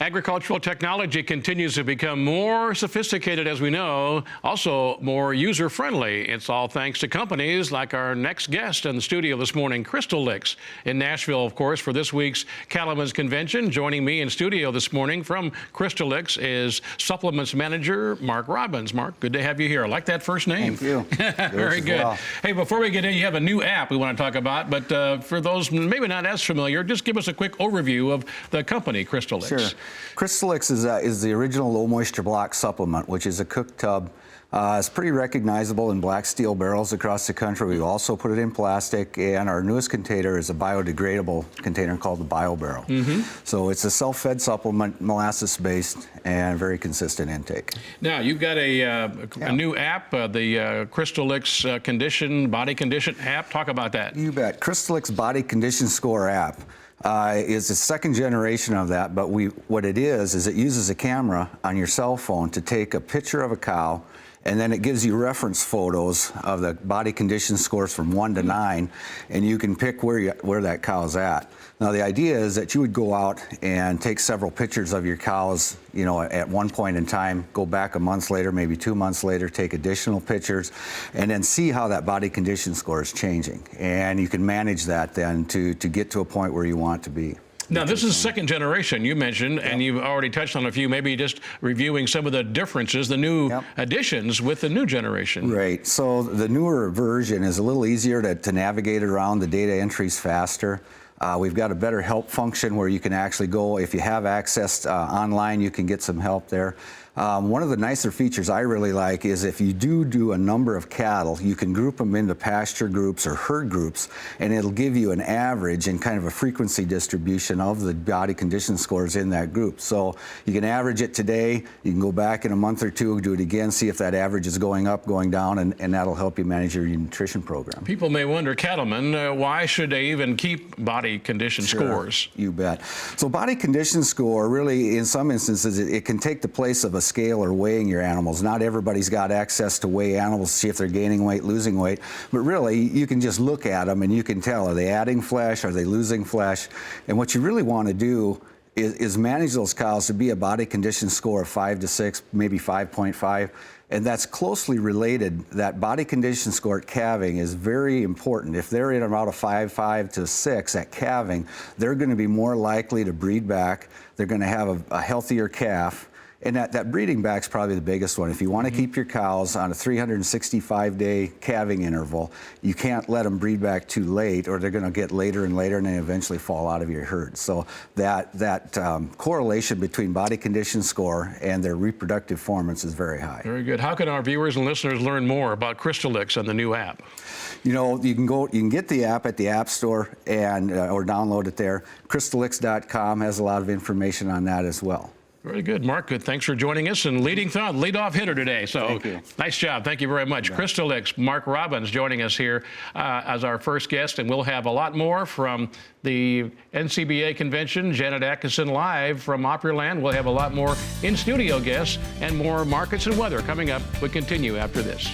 Agricultural technology continues to become more sophisticated, as we know, also more user-friendly. It's all thanks to companies like our next guest in the studio this morning, Crystalyx in Nashville, of course, for this week's Cattlemen's Convention. Joining me in studio this morning from Crystalyx is Supplements Manager Mark Robbins. Mark, good to have you here. I like that first name. Thank you. Very good. Well. Hey, before we get in, you have a new app we want to talk about, but for those maybe not as familiar, just give us a quick overview of the company, Crystalyx. Sure. Crystalyx is the original low moisture block supplement, which is a cooked tub. It's pretty recognizable in black steel barrels across the country. We also put it in plastic, and our newest container is a biodegradable container called the Bio Barrel. So it's a self-fed supplement, molasses-based, and very consistent intake. Now, you've got a new app, the Crystalyx Body Condition app. Talk about that. You bet. Crystalyx Body Condition Score app. Is the second generation of that, but what it is it uses a camera on your cell phone to take a picture of a cow, and then it gives you reference photos of the body condition scores from 1 to 9, and you can pick where that cow's at. Now, the idea is that you would go out and take several pictures of your cows, you know, at one point in time, go back a month later, maybe 2 months later, take additional pictures, and then see how that body condition score is changing. And you can manage that then to get to a point where you want to be. Now, this is second generation, you mentioned, and you've already touched on a few, maybe just reviewing some of the differences, the new additions with the new generation. Right. So the newer version is a little easier to navigate around. The data entry's faster. We've got a better help function where you can actually go, if you have access online, you can get some help there. One of the nicer features I really like is if you do a number of cattle, you can group them into pasture groups or herd groups, and it'll give you an average and kind of a frequency distribution of the body condition scores in that group. So you can average it today, you can go back in a month or two, do it again, see if that average is going up, going down, and that'll help you manage your nutrition program. People may wonder, cattlemen, why should they even keep body condition scores? You bet. So body condition score really, in some instances, it can take the place of a scale or weighing your animals. Not everybody's got access to weigh animals to see if they're gaining weight, losing weight, but really you can just look at them and you can tell, are they adding flesh, are they losing flesh? And what you really want to do is manage those cows to be a body condition score of 5 to 6, maybe 5.5. And that's closely related. That body condition score at calving is very important. If they're in about a 5 to 6 at calving, they're going to be more likely to breed back. They're going to have a healthier calf. And that breeding back's probably the biggest one. If you want to keep your cows on a 365-day calving interval, you can't let them breed back too late, or they're going to get later and later and then eventually fall out of your herd. So that correlation between body condition score and their reproductive performance is very high. Very good. How can our viewers and listeners learn more about Crystalyx and the new app? You know, you can get the app at the App Store and or download it there. Crystalyx.com has a lot of information on that as well. Very good, Mark. Good. Thanks for joining us and lead-off hitter today. So nice job. Thank you very much. Crystalyx, Mark Robbins joining us here as our first guest, and we'll have a lot more from the NCBA convention. Janet Atkinson live from Opryland. We'll have a lot more in-studio guests and more markets and weather coming up. We continue after this.